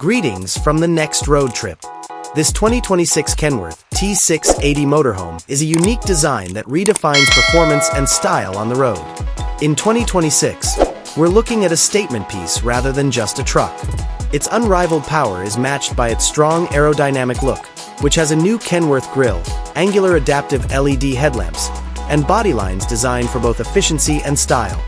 Greetings from the next road trip. This 2026 Kenworth T680 Motorhome is a unique design that redefines performance and style on the road. In 2026, we're looking at a statement piece rather than just a truck. Its unrivaled power is matched by its strong aerodynamic look, which has a new Kenworth grille, angular adaptive LED headlamps, and body lines designed for both efficiency and style.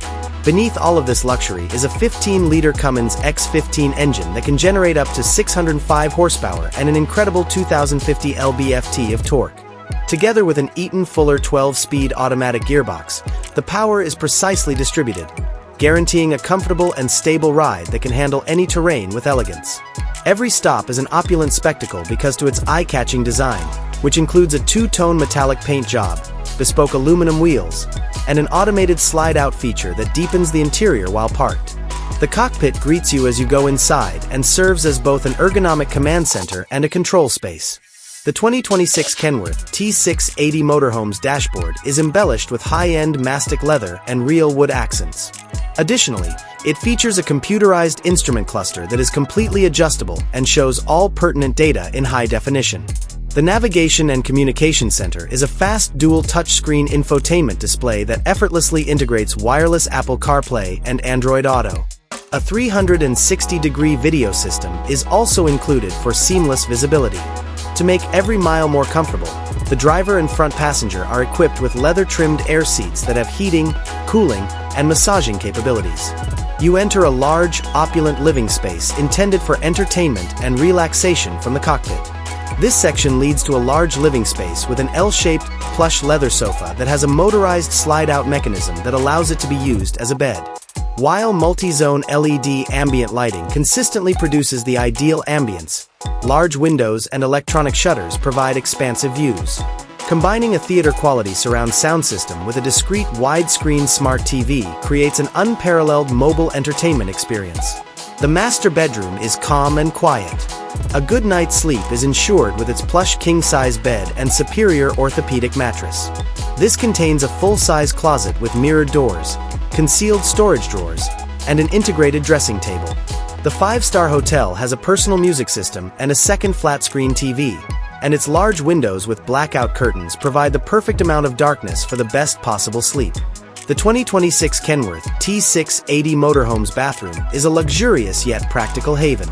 Beneath all of this luxury is a 15-liter Cummins X15 engine that can generate up to 605 horsepower and an incredible 2050 lb-ft of torque. Together with an Eaton Fuller 12-speed automatic gearbox, the power is precisely distributed, guaranteeing a comfortable and stable ride that can handle any terrain with elegance. Every stop is an opulent spectacle because to its eye-catching design, which includes a two-tone metallic paint job, bespoke aluminum wheels, and an automated slide-out feature that deepens the interior while parked. The cockpit greets you as you go inside and serves as both an ergonomic command center and a control space. The 2026 Kenworth T680 Motorhome's dashboard is embellished with high-end mastic leather and real wood accents. Additionally, it features a computerized instrument cluster that is completely adjustable and shows all pertinent data in high definition. The Navigation and Communication Center is a fast dual touchscreen infotainment display that effortlessly integrates wireless Apple CarPlay and Android Auto. A 360-degree video system is also included for seamless visibility. To make every mile more comfortable, the driver and front passenger are equipped with leather-trimmed air seats that have heating, cooling, and massaging capabilities. You enter a large, opulent living space intended for entertainment and relaxation from the cockpit. This section leads to a large living space with an L-shaped, plush leather sofa that has a motorized slide-out mechanism that allows it to be used as a bed. While multi-zone LED ambient lighting consistently produces the ideal ambience, large windows and electronic shutters provide expansive views. Combining a theater-quality surround sound system with a discrete widescreen smart TV creates an unparalleled mobile entertainment experience. The master bedroom is calm and quiet. A good night's sleep is ensured with its plush king-size bed and superior orthopedic mattress. This contains a full-size closet with mirrored doors, concealed storage drawers, and an integrated dressing table. The five-star hotel has a personal music system and a second flat-screen TV, and its large windows with blackout curtains provide the perfect amount of darkness for the best possible sleep. The 2026 Kenworth T680 Motorhome's bathroom is a luxurious yet practical haven.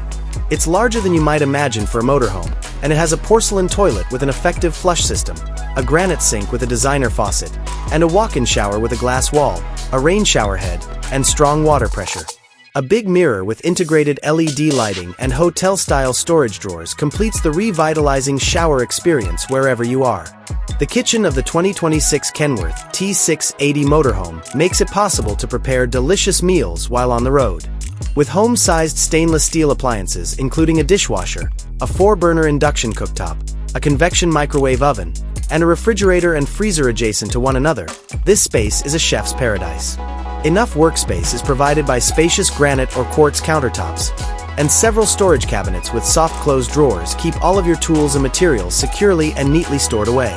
It's larger than you might imagine for a motorhome, and it has a porcelain toilet with an effective flush system, a granite sink with a designer faucet, and a walk-in shower with a glass wall, a rain shower head, and strong water pressure. A big mirror with integrated LED lighting and hotel-style storage drawers completes the revitalizing shower experience wherever you are. The kitchen of the 2026 Kenworth T680 Motorhome makes it possible to prepare delicious meals while on the road. With home-sized stainless steel appliances including a dishwasher, a 4-burner induction cooktop, a convection microwave oven, and a refrigerator and freezer adjacent to one another, this space is a chef's paradise. Enough workspace is provided by spacious granite or quartz countertops, and several storage cabinets with soft-closed drawers keep all of your tools and materials securely and neatly stored away.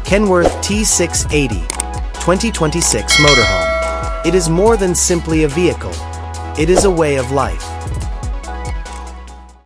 Kenworth T680 2026 Motorhome. It is more than simply a vehicle. It is a way of life.